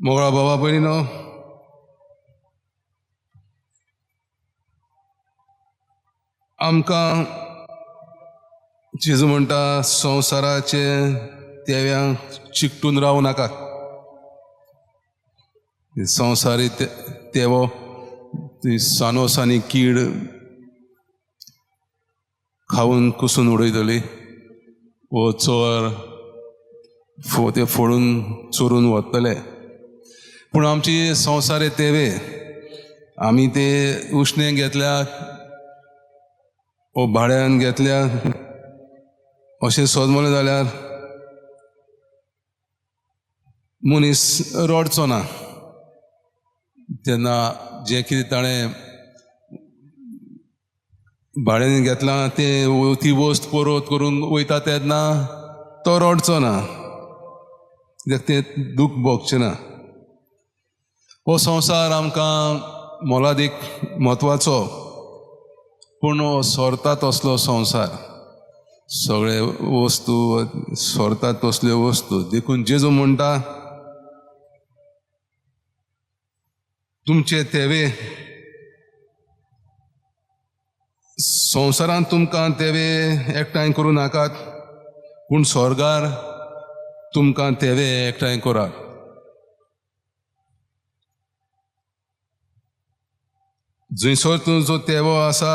मोगळा बाबा भयणीनो, आमकां जेजू म्हणटा संवसाराचे तेव्यांक चिकटून रावू नाका. संवसारी तेवो ती सानोस आनी कीड खावन कुसून उडयतली, वो चोर ते फोडून चोरून वतले. पूण आमची संवसारी तेवे आमी ते उश्णें घेतल्यात वो भाड्यान घेतल्यात अशें सोजमलें जाल्यार मनीस रडचो ना. तेन्ना जें कितें ताणें भाड्यान घेतलां ती वस्त परत करून वयता तेन्ना तो रडचो ना, कित्याक तें दूख भोगचें ना. हो संवसार आमकां मोलादीक म्हत्वाचो, पूण हो सोरता तसलो संवसार. सगळे वस्तू सोरतात तसल्यो वस्तू देखून जेजू म्हणटा तुमचे तेवे संवसारांत तुमकां तेवे एकठांय करूं नाकात, पूण स्वर्गार तुमकां तेवे एकठांय करात. जंयसर तुजो तेवो आसा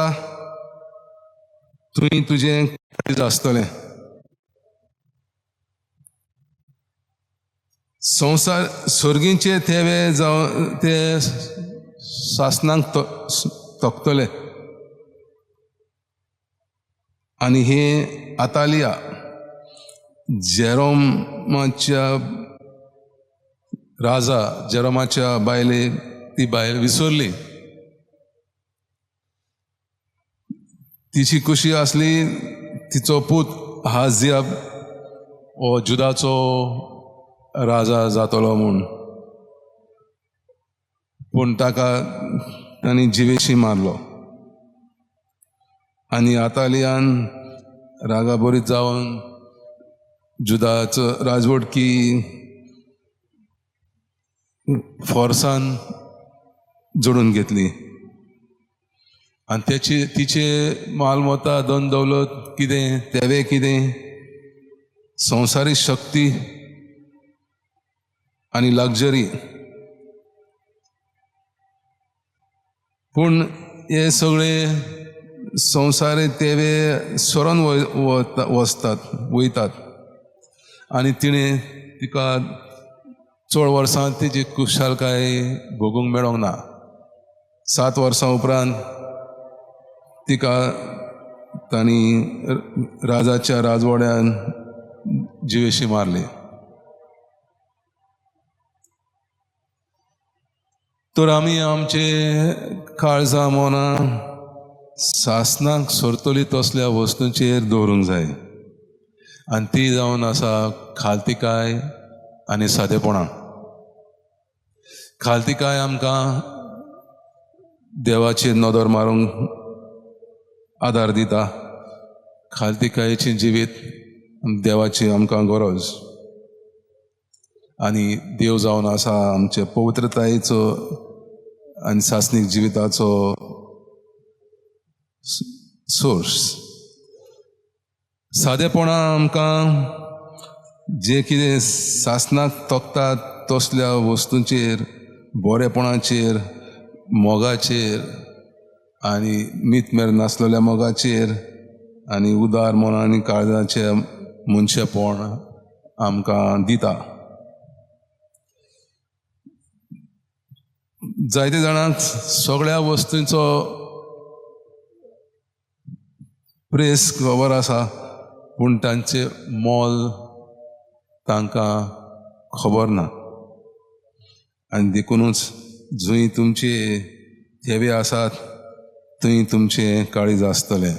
थंय तुजें काळीज आसतलें. संवसार सर्गींचे तेवे जावन ते सासणांक तोखतले. आनी हे आतालिया जेरोमाच्या राजा जेरोमाच्या बायलेक ती बायल विसरली. तिची कुशी आसली तिचो पूत हाजियाब हो जुदाचो राजा जातलो म्हूण, पूण ताका तांणी जिवेशी मारलो. आनी आतालियान रागाबरीत जावन जुदाचो राजवटकी फोर्सान जोडून घेतली. आनी तिचे मालमत्ता धन दौलत कितें तेवे कितें संवसारी शक्ती आनी लग्जरी, पूण हे सगळे संवसारी तेवे सोरोन वयतात. आनी तिणें तिका चड वर्सां तिची खुशालकाय भोगूंक मेळोंक ना. 7 वर्सां उपरांत तिका तांणी राजाच्या राजवाड्यान जिवेशी मारली. तर आमी आमचे काळजां मनां सासणाक सोरतली तसल्या वस्तूंचेर दवरूंक जाय. आनी ती जावन आसा खालतिकाय आनी सादेपणां. खालतिकाय आमकां देवाचेर नदर मारूंक आदार दिता. खालतिकायेची जिवीत देवाची आमकां गरज. आनी देव जावन आसा आमचे पवित्रतायेचो आनी सासणीक जिविताचो सोर्स. सादेपणां आमकां जे कितें सासणाक तोखतात तसल्या वस्तूंचेर, बरेपणाचेर, मोगाचेर आनी मीतमेर नासलेल्या मोगाचेर आनी उदार मना आनी काळजाचे मनशेपण आमकां दिता. जायते जाणांक सगळ्या वस्तूंचो प्रेस खबर आसा, पूण तांचे मोल तांकां खबर ना. आनी देखूनच जंय तुमचे तेवे आसात थंय तुमचें काळीज आसतलें.